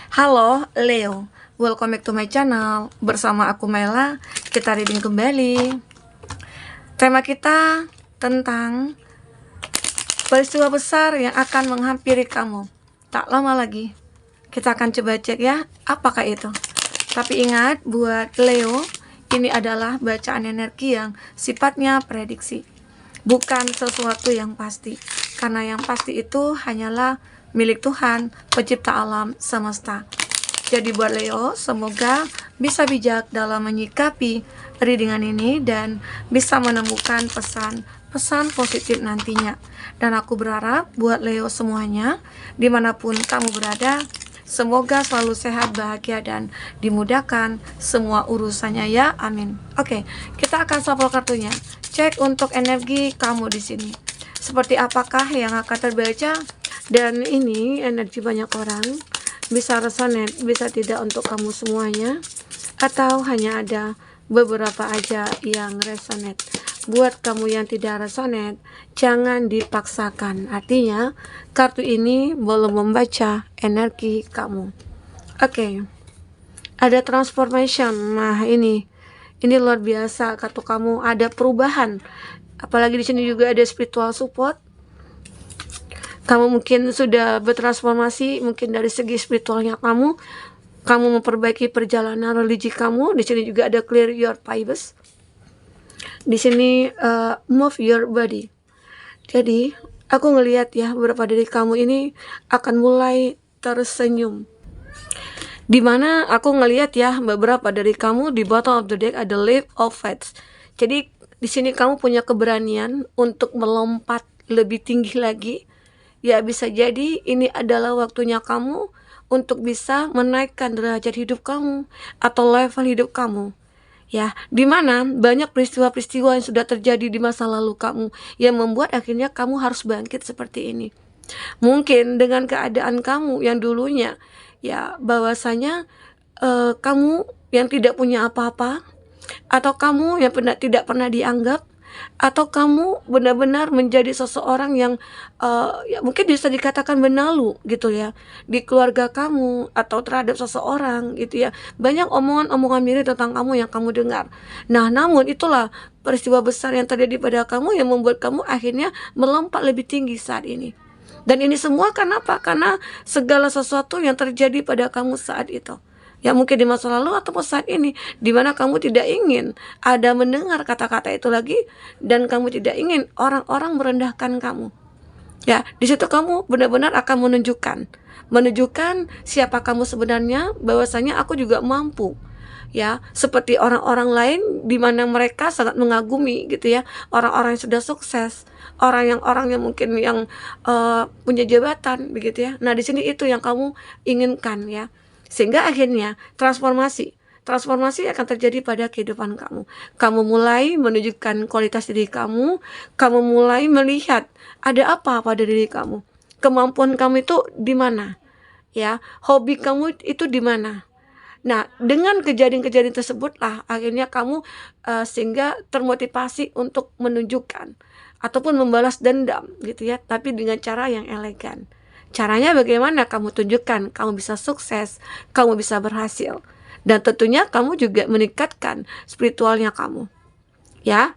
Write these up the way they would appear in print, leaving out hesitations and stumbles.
Halo Leo, welcome back to my channel. Bersama aku Mela, kita reading kembali. Tema kita tentang peristiwa besar yang akan menghampiri kamu. Tak lama lagi, kita akan coba cek ya, apakah itu. Tapi ingat, buat Leo, ini adalah bacaan energi yang sifatnya prediksi, bukan sesuatu yang pasti. Karena yang pasti itu hanyalah milik Tuhan, pencipta alam semesta. Jadi buat Leo, semoga bisa bijak dalam menyikapi readingan ini dan bisa menemukan pesan positif nantinya. Dan aku berharap buat Leo semuanya, dimanapun kamu berada, semoga selalu sehat, bahagia, dan dimudahkan semua urusannya ya, amin. Oke, kita akan shuffle kartunya. Cek untuk energi kamu di sini. Seperti apakah yang akan terbaca? Dan ini energi banyak orang, bisa resonate, bisa tidak untuk kamu semuanya, atau hanya ada beberapa aja yang resonate. Buat kamu yang tidak resonate, jangan dipaksakan. Artinya, kartu ini belum membaca energi kamu. Oke. Ada transformation. Nah, ini luar biasa, kartu kamu ada perubahan. Apalagi di sini juga ada spiritual support. Kamu mungkin sudah bertransformasi, mungkin dari segi spiritualnya kamu memperbaiki perjalanan religi kamu. Di sini juga ada clear your paths. Di sini move your body. Jadi aku ngelihat ya, beberapa dari kamu ini akan mulai tersenyum. Dimana aku ngelihat ya, beberapa dari kamu di bottom of the deck ada leap of faith. Jadi di sini kamu punya keberanian untuk melompat lebih tinggi lagi. Ya, bisa jadi ini adalah waktunya kamu untuk bisa menaikkan derajat hidup kamu atau level hidup kamu. Ya, dimana banyak peristiwa-peristiwa yang sudah terjadi di masa lalu kamu yang membuat akhirnya kamu harus bangkit seperti ini. Mungkin dengan keadaan kamu yang dulunya ya bahwasanya kamu yang tidak punya apa-apa, atau kamu yang tidak pernah dianggap, atau kamu benar-benar menjadi seseorang yang ya mungkin bisa dikatakan benalu gitu ya di keluarga kamu atau terhadap seseorang gitu ya. Banyak omongan-omongan miring tentang kamu yang kamu dengar. Nah, namun itulah peristiwa besar yang terjadi pada kamu yang membuat kamu akhirnya melompat lebih tinggi saat ini. Dan ini semua karena apa? Karena segala sesuatu yang terjadi pada kamu saat itu, ya mungkin di masa lalu ataupun saat ini, dimana kamu tidak ingin ada mendengar kata-kata itu lagi, dan kamu tidak ingin orang-orang merendahkan kamu. Ya, di situ kamu benar-benar akan menunjukkan siapa kamu sebenarnya, bahwasanya aku juga mampu. Ya, seperti orang-orang lain di mana mereka sangat mengagumi gitu ya, orang-orang yang sudah sukses, orang yang mungkin yang punya jabatan begitu ya. Nah, di sini itu yang kamu inginkan ya. Sehingga akhirnya transformasi akan terjadi pada kehidupan kamu. Kamu mulai menunjukkan kualitas diri kamu mulai melihat ada apa pada diri kamu. Kemampuan kamu itu di mana? Ya, hobi kamu itu di mana? Nah, dengan kejadian-kejadian tersebutlah akhirnya kamu sehingga termotivasi untuk menunjukkan ataupun membalas dendam gitu ya, tapi dengan cara yang elegan. Caranya bagaimana? Kamu tunjukkan kamu bisa sukses, kamu bisa berhasil, dan tentunya kamu juga meningkatkan spiritualnya kamu. Ya,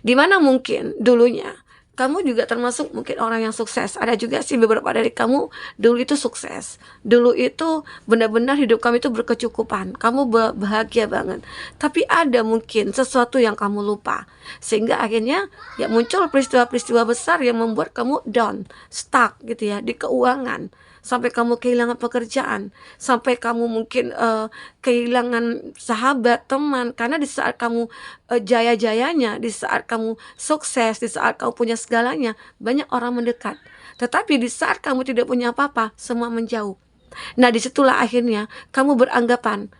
dimana mungkin dulunya kamu juga termasuk mungkin orang yang sukses. Ada juga sih beberapa dari kamu dulu itu sukses. Dulu itu benar-benar hidup kamu itu berkecukupan. Kamu bahagia banget. Tapi ada mungkin sesuatu yang kamu lupa. Sehingga akhirnya ya muncul peristiwa-peristiwa besar yang membuat kamu down, stuck gitu ya di keuangan. Sampai kamu kehilangan pekerjaan, sampai kamu mungkin kehilangan sahabat, teman, karena di saat kamu jaya-jayanya, di saat kamu sukses, di saat kamu punya segalanya, banyak orang mendekat. Tetapi di saat kamu tidak punya apa-apa, semua menjauh. Nah, disitulah akhirnya kamu beranggapan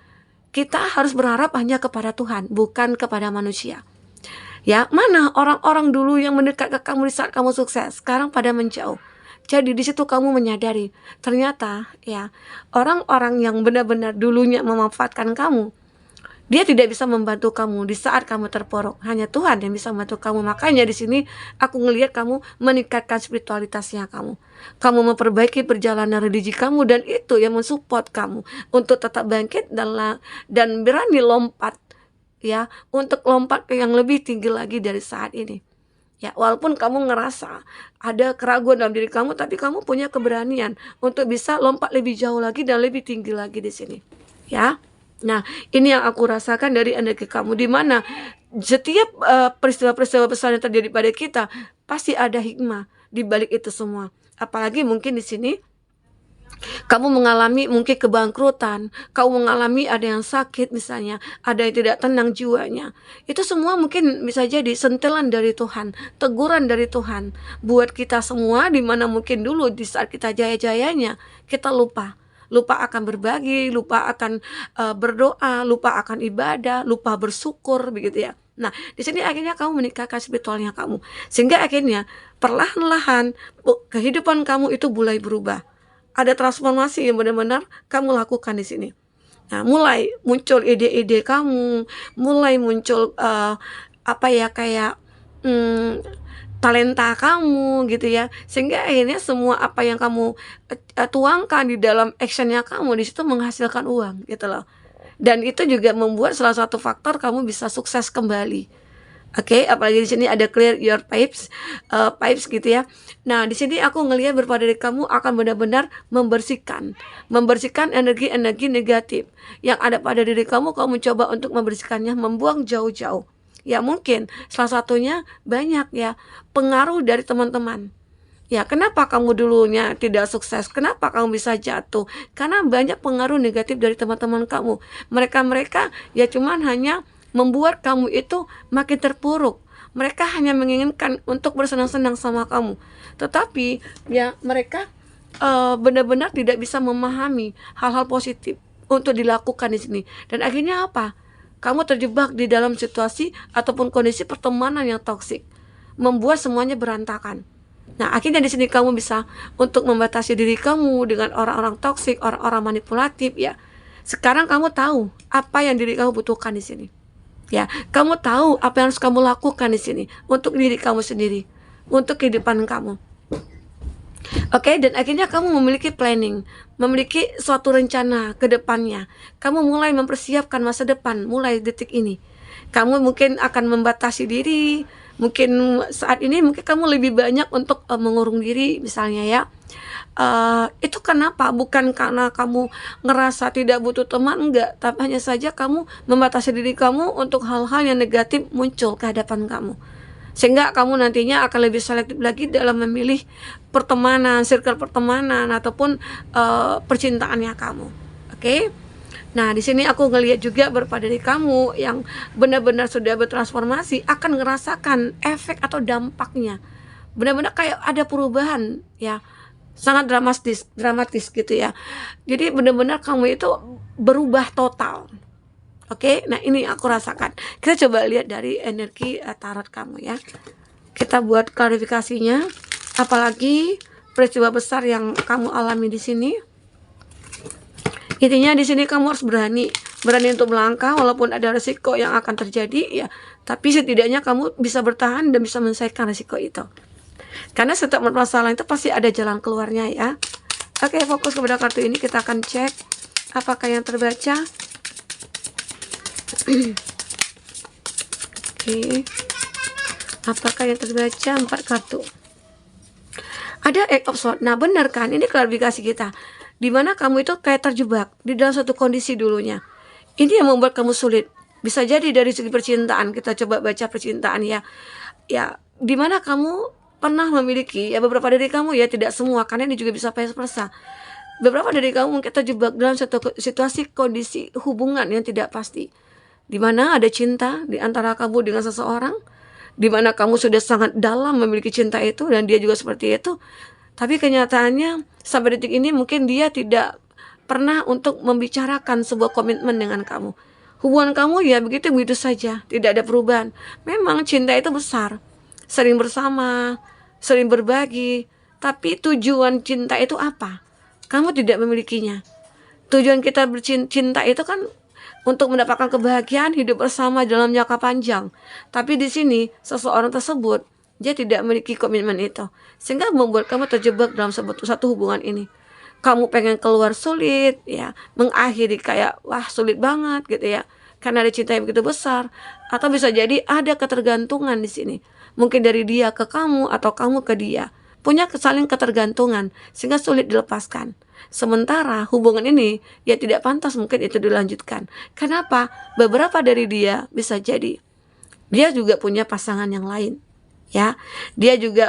kita harus berharap hanya kepada Tuhan, bukan kepada manusia. Ya, mana orang-orang dulu yang mendekat ke kamu di saat kamu sukses, sekarang pada menjauh. Jadi di situ kamu menyadari ternyata ya orang-orang yang benar-benar dulunya memanfaatkan kamu Dia tidak bisa membantu kamu di saat kamu terpuruk. Hanya Tuhan yang bisa membantu kamu. Makanya di sini aku ngelihat kamu meningkatkan spiritualitasnya kamu. Kamu memperbaiki perjalanan religi kamu, dan itu yang mensupport kamu untuk tetap bangkit dan berani lompat, ya, untuk lompat ke yang lebih tinggi lagi dari saat ini. Ya, walaupun kamu ngerasa ada keraguan dalam diri kamu, tapi kamu punya keberanian untuk bisa lompat lebih jauh lagi dan lebih tinggi lagi di sini. Ya. Nah, ini yang aku rasakan dari energi kamu, di mana setiap peristiwa-peristiwa besar yang terjadi pada kita pasti ada hikmah di balik itu semua. Apalagi mungkin di sini kamu mengalami mungkin kebangkrutan, kamu mengalami ada yang sakit misalnya, ada yang tidak tenang jiwanya. Itu semua mungkin bisa jadi sentilan dari Tuhan, teguran dari Tuhan buat kita semua, di mana mungkin dulu di saat kita jaya-jayanya kita lupa akan berbagi, lupa akan berdoa, lupa akan ibadah, lupa bersyukur, begitu ya. Nah, di sini akhirnya kamu meningkatkan spiritualnya kamu, sehingga akhirnya perlahan-lahan kehidupan kamu itu mulai berubah. Ada transformasi yang benar-benar kamu lakukan di sini. Nah, mulai muncul ide-ide kamu, mulai muncul kayak talenta kamu gitu ya, sehingga akhirnya semua apa yang kamu tuangkan di dalam actionnya kamu di situ menghasilkan uang gitu loh. Dan itu juga membuat salah satu faktor kamu bisa sukses kembali. Oke, apalagi di sini ada clear your pipes gitu ya. Nah, di sini aku ngelihat beberapa dari kamu akan benar-benar membersihkan energi-energi negatif yang ada pada diri kamu. Kamu coba untuk membersihkannya, membuang jauh-jauh. Ya, mungkin salah satunya banyak ya pengaruh dari teman-teman. Ya, kenapa kamu dulunya tidak sukses? Kenapa kamu bisa jatuh? Karena banyak pengaruh negatif dari teman-teman kamu. Mereka ya cuman hanya membuat kamu itu makin terpuruk. Mereka hanya menginginkan untuk bersenang-senang sama kamu. Tetapi ya mereka benar-benar tidak bisa memahami hal-hal positif untuk dilakukan di sini. Dan akhirnya apa? Kamu terjebak di dalam situasi ataupun kondisi pertemanan yang toksik, membuat semuanya berantakan. Nah, akhirnya di sini kamu bisa untuk membatasi diri kamu dengan orang-orang toksik, orang-orang manipulatif ya. Sekarang kamu tahu apa yang diri kamu butuhkan di sini. Ya, kamu tahu apa yang harus kamu lakukan di sini untuk diri kamu sendiri, untuk kehidupan kamu. Oke, dan akhirnya kamu memiliki planning, memiliki suatu rencana ke depannya. Kamu mulai mempersiapkan masa depan mulai detik ini. Kamu mungkin akan membatasi diri, mungkin saat ini mungkin kamu lebih banyak untuk mengurung diri misalnya ya. Itu kenapa? Bukan karena kamu ngerasa tidak butuh teman, enggak, tapi hanya saja kamu membatasi diri kamu untuk hal-hal yang negatif muncul ke hadapan kamu, sehingga kamu nantinya akan lebih selektif lagi dalam memilih pertemanan, circle pertemanan ataupun percintaannya kamu. Oke? Nah, di sini aku ngelihat juga beberapa dari kamu yang benar-benar sudah bertransformasi akan ngerasakan efek atau dampaknya. Benar-benar kayak ada perubahan ya. Sangat dramatis gitu ya. Jadi benar-benar kamu itu berubah total. Oke, nah ini aku rasakan. Kita coba lihat dari energi tarot kamu ya. Kita buat klarifikasinya. Apalagi peristiwa besar yang kamu alami di sini. Intinya di sini kamu harus berani untuk melangkah walaupun ada resiko yang akan terjadi ya. Tapi setidaknya kamu bisa bertahan dan bisa menyelesaikan resiko itu. Karena setiap permasalahan itu pasti ada jalan keluarnya ya. Oke, fokus kepada kartu ini. Kita akan cek apakah yang terbaca. Oke. Apakah yang terbaca? 4 kartu. Ada Eight of Swords. Nah, benar kan? Ini klarifikasi kita. Dimana kamu itu kayak terjebak di dalam satu kondisi dulunya. Ini yang membuat kamu sulit. Bisa jadi dari segi percintaan. Kita coba baca percintaan ya. Ya, dimana kamu pernah memiliki ya beberapa dari kamu ya, tidak semua karena ini juga bisa vice versa. Beberapa dari kamu mungkin terjebak dalam satu situasi kondisi hubungan yang tidak pasti, di mana ada cinta di antara kamu dengan seseorang, di mana kamu sudah sangat dalam memiliki cinta itu dan dia juga seperti itu. Tapi kenyataannya sampai detik ini mungkin dia tidak pernah untuk membicarakan sebuah komitmen dengan kamu. Hubungan kamu ya begitu-begitu saja, tidak ada perubahan. Memang cinta itu besar, sering bersama, sering berbagi, tapi tujuan cinta itu apa? Kamu tidak memilikinya. Tujuan kita bercinta itu kan untuk mendapatkan kebahagiaan hidup bersama dalam jangka panjang. Tapi di sini seseorang tersebut dia tidak memiliki komitmen itu, sehingga membuat kamu terjebak dalam satu hubungan ini. Kamu pengen keluar sulit, ya, mengakhiri kayak wah sulit banget gitu ya, karena ada cinta yang begitu besar, atau bisa jadi ada ketergantungan di sini, mungkin dari dia ke kamu atau kamu ke dia, punya saling ketergantungan sehingga sulit dilepaskan. Sementara hubungan ini ya tidak pantas mungkin itu dilanjutkan. Kenapa? Beberapa dari dia bisa jadi dia juga punya pasangan yang lain, ya. Dia juga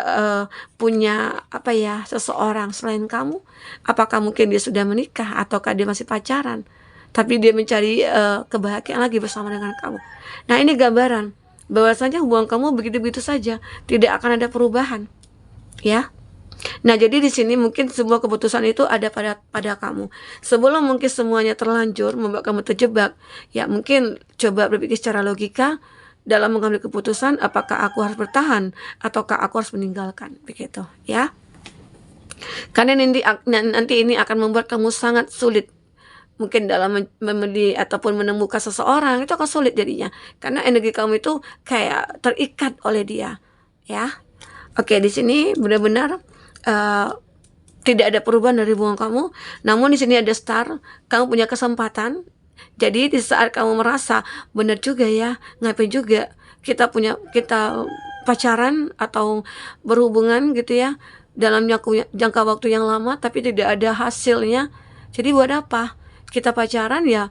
punya apa ya, seseorang selain kamu. Apakah mungkin dia sudah menikah ataukah dia masih pacaran, tapi dia mencari kebahagiaan lagi bersama dengan kamu. Nah, ini gambaran bahwasanya hubungan kamu begitu-begitu saja, tidak akan ada perubahan, ya. Nah, jadi di sini mungkin semua keputusan itu ada pada kamu. Sebelum mungkin semuanya terlanjur membuat kamu terjebak, ya mungkin coba berpikir secara logika dalam mengambil keputusan, apakah aku harus bertahan ataukah aku harus meninggalkan, begitu ya. Karena nanti ini akan membuat kamu sangat sulit mungkin dalam membeli ataupun menemukan seseorang, itu akan sulit jadinya, karena energi kamu itu kayak terikat oleh dia, ya. Oke, di sini benar-benar tidak ada perubahan dari hubungan kamu. Namun di sini ada star, kamu punya kesempatan. Jadi di saat kamu merasa benar juga ya, ngapain juga kita pacaran atau berhubungan gitu ya dalam jangka waktu yang lama tapi tidak ada hasilnya. Jadi buat apa kita pacaran? Ya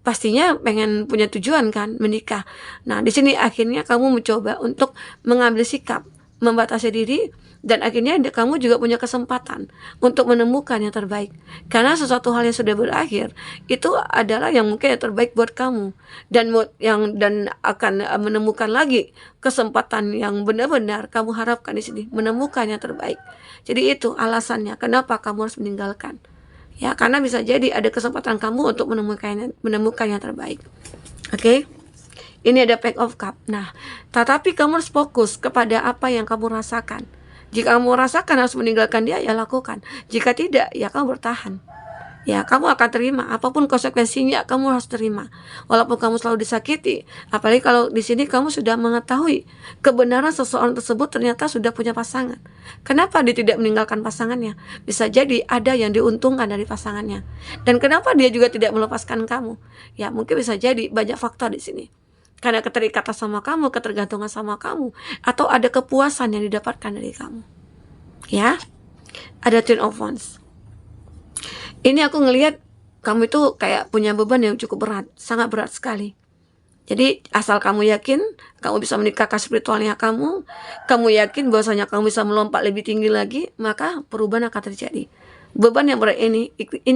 pastinya pengen punya tujuan kan, menikah. Nah, di sini akhirnya kamu mencoba untuk mengambil sikap, membatasi diri, dan akhirnya kamu juga punya kesempatan untuk menemukan yang terbaik. Karena sesuatu hal yang sudah berakhir itu adalah yang mungkin yang terbaik buat kamu, dan akan menemukan lagi kesempatan yang benar-benar kamu harapkan di sini, menemukan yang terbaik. Jadi itu alasannya kenapa kamu harus meninggalkan. Ya, karena bisa jadi ada kesempatan kamu untuk menemukan yang terbaik. Oke? Ini ada Pack of Cup. Nah, tetapi kamu harus fokus kepada apa yang kamu rasakan. Jika kamu rasakan harus meninggalkan dia, ya lakukan. Jika tidak, ya kamu bertahan. Ya, kamu akan terima apapun konsekuensinya, kamu harus terima. Walaupun kamu selalu disakiti, apalagi kalau di sini kamu sudah mengetahui kebenaran seseorang tersebut ternyata sudah punya pasangan. Kenapa dia tidak meninggalkan pasangannya? Bisa jadi ada yang diuntungkan dari pasangannya. Dan kenapa dia juga tidak melepaskan kamu? Ya, mungkin bisa jadi banyak faktor di sini. Karena keterikatan sama kamu, ketergantungan sama kamu, atau ada kepuasan yang didapatkan dari kamu. Ya, ada Ten of Wands. Ini aku ngelihat kamu itu kayak punya beban yang cukup berat, sangat berat sekali. Jadi asal kamu yakin kamu bisa menikahkan spiritualnya kamu yakin bahwasanya kamu bisa melompat lebih tinggi lagi, maka perubahan akan terjadi. Beban yang berat ini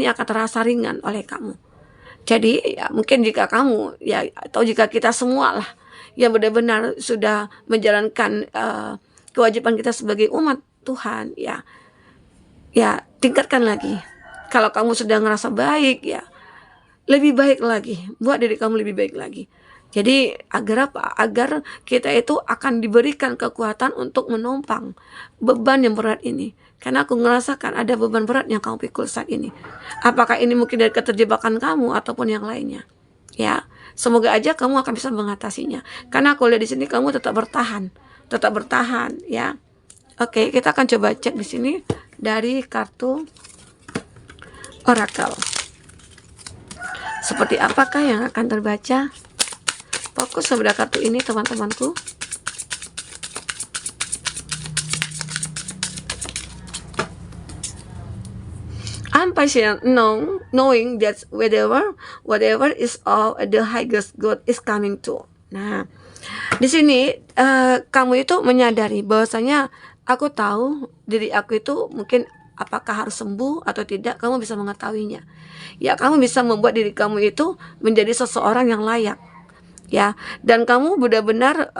akan terasa ringan oleh kamu. Jadi ya mungkin jika kamu ya, atau jika kita semua lah yang benar-benar sudah menjalankan kewajiban kita sebagai umat Tuhan, ya tingkatkan lagi. Kalau kamu sudah ngerasa baik, ya lebih baik lagi, buat diri kamu lebih baik lagi. Jadi agar apa? Agar kita itu akan diberikan kekuatan untuk menopang beban yang berat ini. Karena aku ngerasakan ada beban berat yang kamu pikul saat ini. Apakah ini mungkin dari keterjebakan kamu ataupun yang lainnya? Ya, semoga aja kamu akan bisa mengatasinya. Karena aku lihat di sini kamu tetap bertahan, ya. Oke, kita akan coba cek di sini dari kartu Oracle. Seperti apakah yang akan terbaca? Fokus kepada kartu ini, teman-temanku. I'm patient knowing that whatever is all the highest good is coming to. Nah, di sini kamu itu menyadari bahwasanya aku tahu diri aku itu mungkin apakah harus sembuh atau tidak, kamu bisa mengetahuinya. Ya, kamu bisa membuat diri kamu itu menjadi seseorang yang layak. Ya, dan kamu benar-benar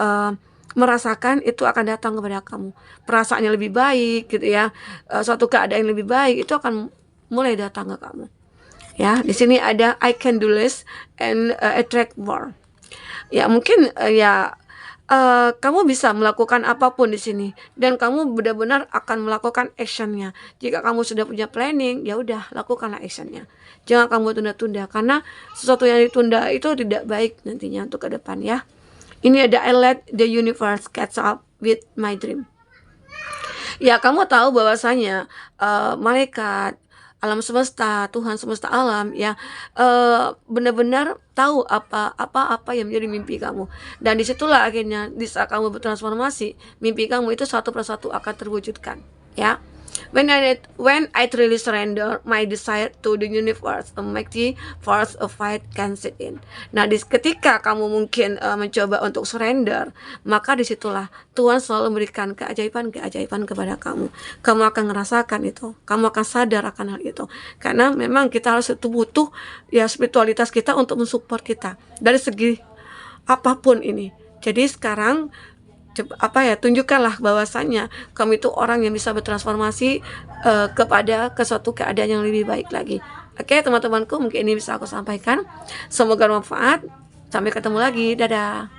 merasakan itu akan datang kepada kamu. Perasaan yang lebih baik gitu ya. Suatu keadaan yang lebih baik itu akan mulai datang ke kamu. Ya, di sini ada I can do less and attract more. Ya, mungkin kamu bisa melakukan apapun di sini dan kamu benar-benar akan melakukan actionnya. Jika kamu sudah punya planning, ya udah lakukanlah actionnya. Jangan kamu tunda-tunda karena sesuatu yang ditunda itu tidak baik nantinya untuk ke depan ya. Ini ada I let the universe catch up with my dream. Ya, kamu tahu bahwasanya malaikat, alam semesta, Tuhan semesta alam ya benar-benar tahu apa yang menjadi mimpi kamu. Dan disitulah akhirnya di saat kamu bertransformasi, mimpi kamu itu satu persatu akan terwujudkan ya. When I truly surrender my desire to the universe, a mighty force of fight can sit in. Nah, ketika kamu mungkin mencoba untuk surrender, maka disitulah Tuhan selalu memberikan keajaiban-keajaiban kepada kamu. Kamu akan merasakan itu, kamu akan sadar akan hal itu. Karena memang kita harus butuh ya spiritualitas kita untuk mensupport kita dari segi apapun ini. Jadi sekarang tunjukkanlah bahwasannya kamu itu orang yang bisa bertransformasi kepada suatu keadaan yang lebih baik lagi. Oke, teman-temanku, mungkin ini bisa aku sampaikan. Semoga bermanfaat. Sampai ketemu lagi. Dadah.